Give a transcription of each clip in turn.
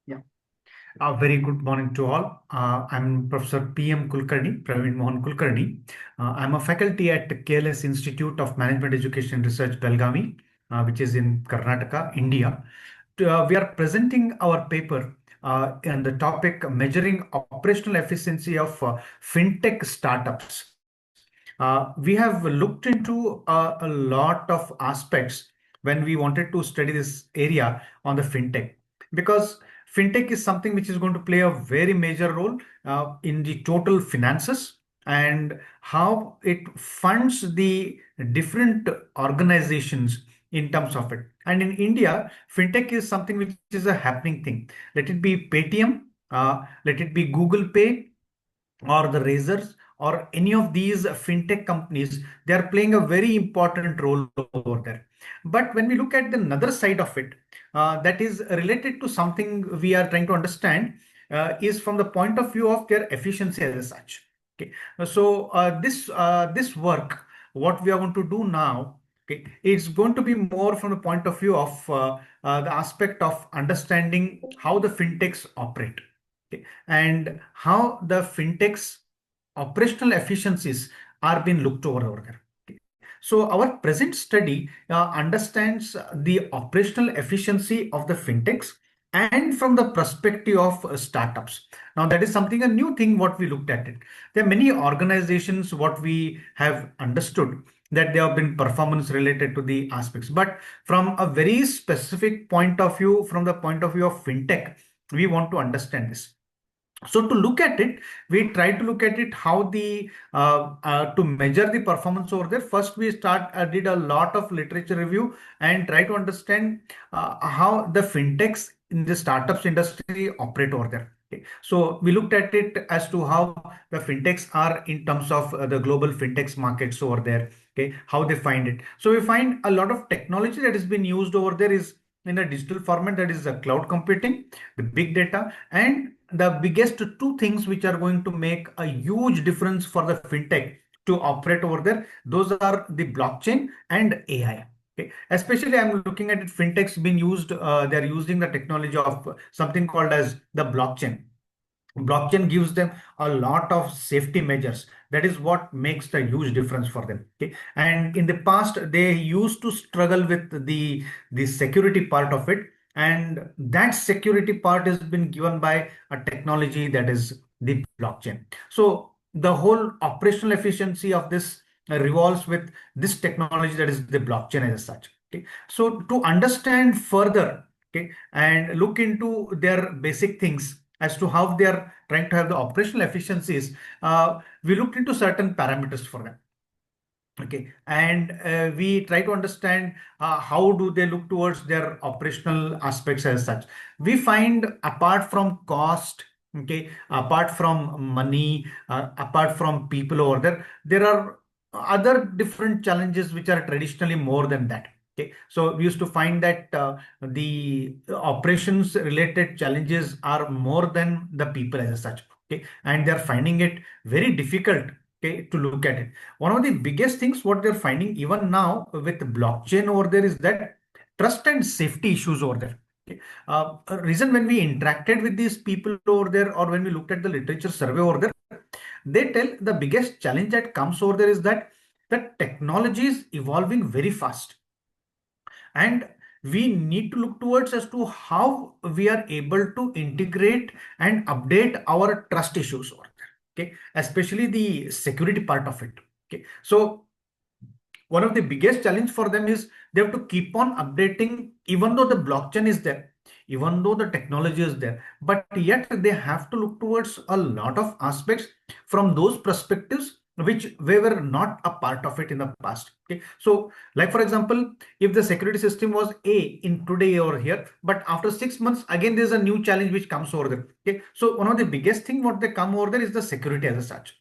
Yeah. Very good morning to all. I'm Professor PM Kulkarni, Praveen Mohan Kulkarni. I'm a faculty at KLS Institute of Management Education Research, Belagavi, which is in Karnataka, India. We are presenting our paper on the topic measuring operational efficiency of fintech startups. We have looked into a lot of aspects when we wanted to study this area on the fintech, because fintech is something which is going to play a very major role in the total finances and how it funds the different organizations in terms of it. And in India, fintech is something which is a happening thing. Let it be Paytm, let it be Google Pay, or the Razors, or any of these fintech companies. They are playing a very important role over there. But when we look at the another side of it, that is related to something we are trying to understand, is from the point of view of their efficiency as such. Okay, so this work, what we are going to do now, okay, it's going to be more from the point of view of the aspect of understanding how the fintechs operate. Okay, and how the fintechs operational efficiencies are being looked over there. Okay. So our present study understands the operational efficiency of the fintechs and from the perspective of startups. Now that is something a new thing what we looked at it. There are many organizations what we have understood that they have been performance related to the aspects, but from a very specific point of view, from the point of view of fintech, we want to understand this. So to look at it, we try to look at it how the to measure the performance over there. First, we did a lot of literature review and try to understand how the fintechs in the startups industry operate over there. Okay. So we looked at it as to how the fintechs are in terms of the global fintechs markets over there. Okay, how they find it. So we find a lot of technology that has been used over there is in a digital format, that is the cloud computing, the big data, and the biggest two things which are going to make a huge difference for the fintech to operate over there. Those are the blockchain and AI. Okay. Especially I'm looking at it, fintechs being used, they're using the technology of something called as the blockchain. Blockchain gives them a lot of safety measures. That is what makes the huge difference for them. Okay. And in the past, they used to struggle with the security part of it. And that security part has been given by a technology that is the blockchain. So the whole operational efficiency of this revolves with this technology that is the blockchain as such. Okay. So to understand further, okay, and look into their basic things as to how they are trying to have the operational efficiencies, we looked into certain parameters for them. Okay, and we try to understand how do they look towards their operational aspects as such. We find apart from cost, okay, apart from money, apart from people over there, there are other different challenges which are traditionally more than that. Okay, so we used to find that the operations related challenges are more than the people as such. Okay, and they're finding it very difficult, okay, to look at it. One of the biggest things what they're finding even now with blockchain over there is that trust and safety issues over there. Okay. A reason when we interacted with these people over there, or when we looked at the literature survey over there, they tell the biggest challenge that comes over there is that the technology is evolving very fast, and we need to look towards as to how we are able to integrate and update our trust issues over there. Okay, especially the security part of it. Okay, so one of the biggest challenge for them is they have to keep on updating, even though the blockchain is there, even though the technology is there, but yet they have to look towards a lot of aspects from those perspectives which we were not a part of it in the past. Okay, so like for example, if the security system was A in today over here, but after 6 months again there's a new challenge which comes over there. Okay, so one of the biggest thing what they come over there is the security as such.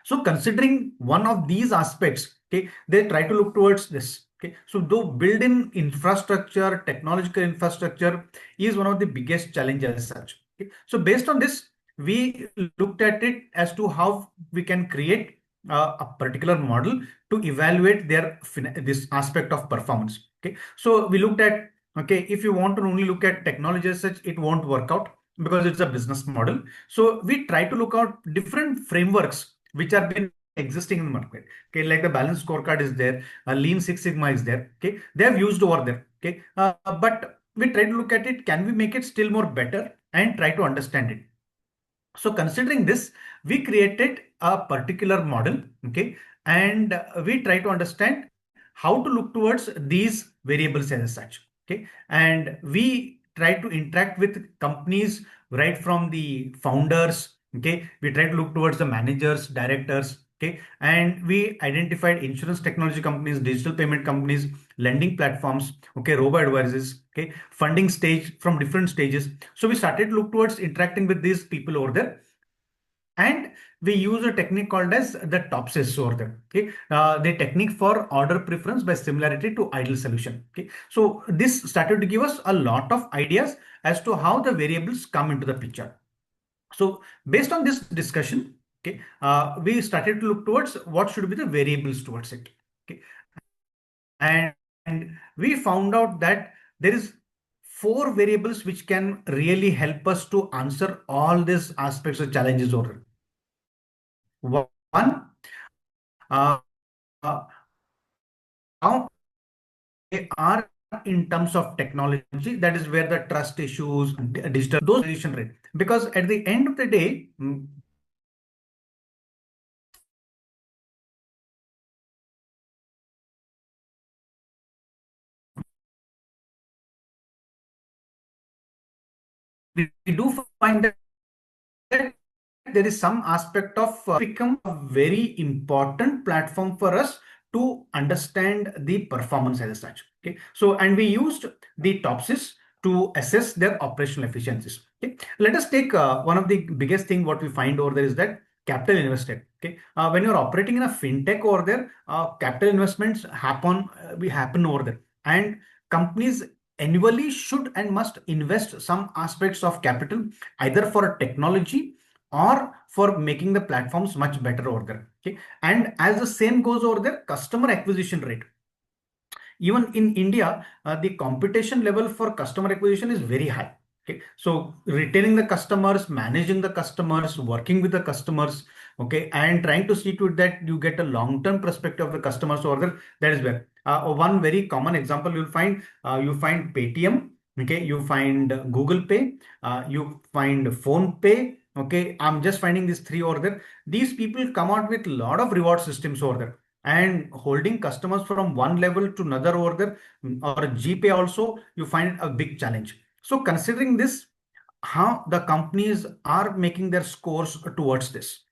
So considering one of these aspects, okay, they try to look towards this. Okay, so though build-in infrastructure, technological infrastructure is one of the biggest challenges as such. Okay, so based on this, we looked at it as to how we can create a particular model to evaluate their this aspect of performance. Okay, so we looked at Okay, if you want to only look at technology as such, it won't work out because it's a business model. So we try to look out different frameworks which are been existing in the market. Okay, like the balance scorecard is there, Lean Six Sigma is there. Okay, they have used over there. Okay, but we try to look at it. Can we make it still more better and try to understand it? So considering this, we created a particular model, okay, and we try to understand how to look towards these variables as such, okay, and we try to interact with companies right from the founders, okay, we try to look towards the managers, directors, okay, and we identified insurance technology companies, digital payment companies, lending platforms, okay, robo-advisors, okay, funding stage from different stages. So we started to look towards interacting with these people over there, and we use a technique called as the topsis over there. Okay, the technique for order preference by similarity to ideal solution. Okay, so this started to give us a lot of ideas as to how the variables come into the picture. So based on this discussion, okay, we started to look towards what should be the variables towards it. Okay, and we found out that there is four variables which can really help us to answer all these aspects of challenges over. One, uh, how they are in terms of technology, that is where the trust issues, digital, those decision rate. Because at the end of the day, we do find that there is some aspect of become a very important platform for us to understand the performance as such. Okay, so and we used the topsis to assess their operational efficiencies. Okay, let us take one of the biggest thing what we find over there is that capital invested. Okay, when you're operating in a fintech over there, capital investments happen over there, and companies annually should and must invest some aspects of capital either for technology or for making the platforms much better over there. Okay, and as the same goes over there, customer acquisition rate, even in India, the competition level for customer acquisition is very high. Okay, so retaining the customers, managing the customers, working with the customers, okay, and trying to see to it that you get a long-term perspective of the customers over there. That is where one very common example you find Paytm, okay, you find Google Pay, you find Phone Pay. Okay, I'm just finding these three over there. These people come out with a lot of reward systems over there, and holding customers from one level to another over there, or GPay also, you find a big challenge. So considering this, how the companies are making their scores towards this.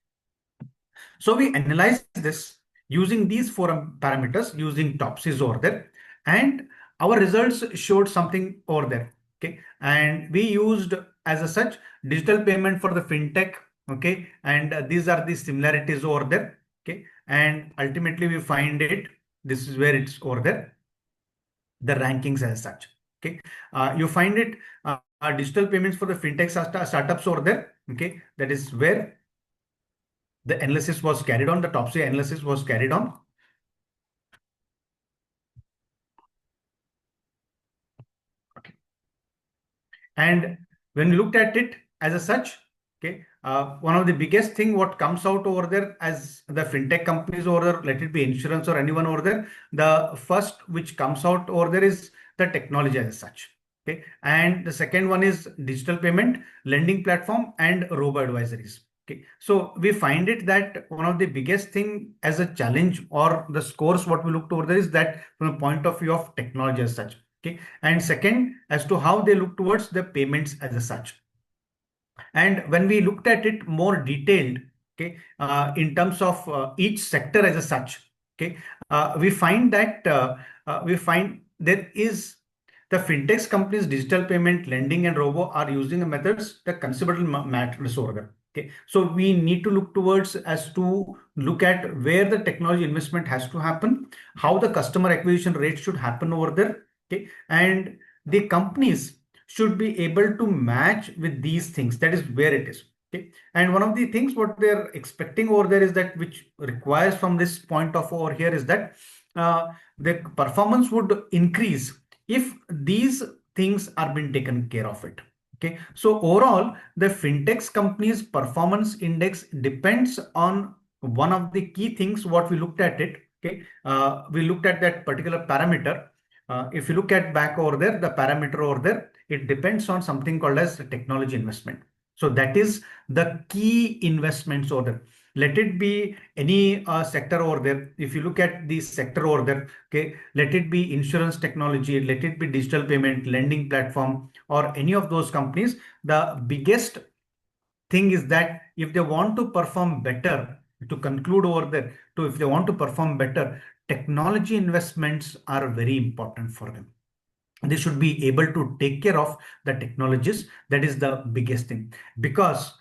So we analyze this using these four parameters, using Topsys over there, and our results showed something over there. Okay, and we used as a such digital payment for the fintech. Okay, and these are the similarities over there. Okay, and ultimately we find it. This is where it's over there. The rankings as such. Okay, you find it digital payments for the fintech startups over there. Okay, that is where the analysis was carried on, the Topsy analysis was carried on. Okay. And when we looked at it as a such, okay, one of the biggest thing what comes out over there as the fintech companies over there, let it be insurance or anyone over there, the first which comes out over there is the technology as such. Okay, and the second one is digital payment, lending platform, and robo advisories. Okay, so we find it that one of the biggest thing as a challenge or the scores what we looked over there is that from a point of view of technology as such. Okay, and second as to how they look towards the payments as a such. And when we looked at it more detailed, okay, in terms of each sector as a such, okay, we find there is the fintechs companies, digital payment, lending, and robo are using the methods that considerable matters over there. Okay, so we need to look towards as to look at where the technology investment has to happen, how the customer acquisition rate should happen over there. Okay, and the companies should be able to match with these things. That is where it is. Okay, and one of the things what they're expecting over there is that which requires from this point of over here is that the performance would increase if these things are being taken care of it. Okay, so overall, the fintechs companies performance index depends on one of the key things what we looked at it. Okay, we looked at that particular parameter. If you look at back over there, the parameter over there, it depends on something called as technology investment. So that is the key investments over there. Let it be any sector over there. If you look at the sector over there, okay, let it be insurance technology, let it be digital payment, lending platform, or any of those companies, the biggest thing is that if they want to perform better, to conclude over there, to if they want to perform better, technology investments are very important for them. They should be able to take care of the technologies. That is the biggest thing, because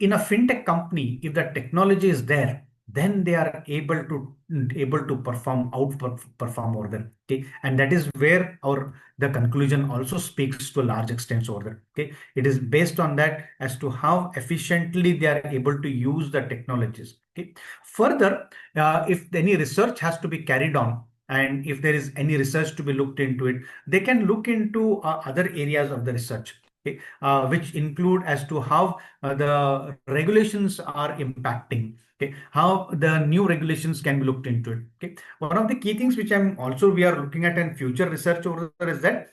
in a fintech company, if the technology is there, then they are able to perform over there. Okay, and that is where our the conclusion also speaks to a large extent over there. Okay, it is based on that as to how efficiently they are able to use the technologies. Okay, further, if any research has to be carried on, and if there is any research to be looked into it, they can look into other areas of the research, okay, which include as to how the regulations are impacting, okay, how the new regulations can be looked into it. Okay, one of the key things which we are looking at in future research over there is that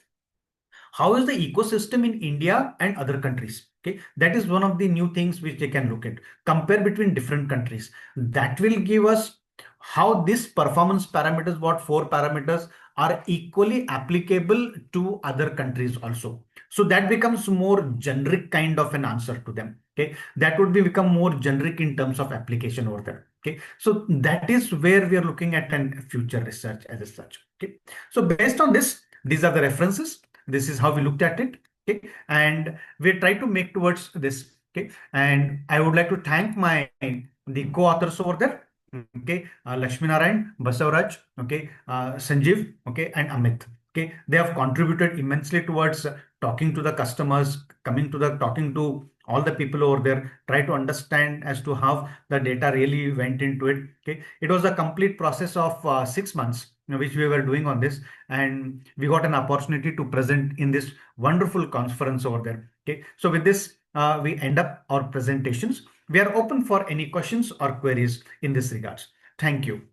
how is the ecosystem in India and other countries. Okay, that is one of the new things which they can look at, compare between different countries. That will give us how this performance parameters, what four parameters are equally applicable to other countries also. So that becomes more generic kind of an answer to them. Okay, that would become more generic in terms of application over there. Okay, so that is where we are looking at an future research as such. Okay, so based on this, these are the references. This is how we looked at it. Okay, and we try to make towards this. Okay, and I would like to thank my the co-authors over there. Okay, Lakshminarayana, Basavaraj, okay, Sanjeev, okay, and Amit. Okay, they have contributed immensely towards talking to the customers, coming to the talking to all the people over there, try to understand as to how the data really went into it. Okay, it was a complete process of 6 months, which we were doing on this, and we got an opportunity to present in this wonderful conference over there. Okay, so with this, we end up our presentations. We are open for any questions or queries in this regards. Thank you.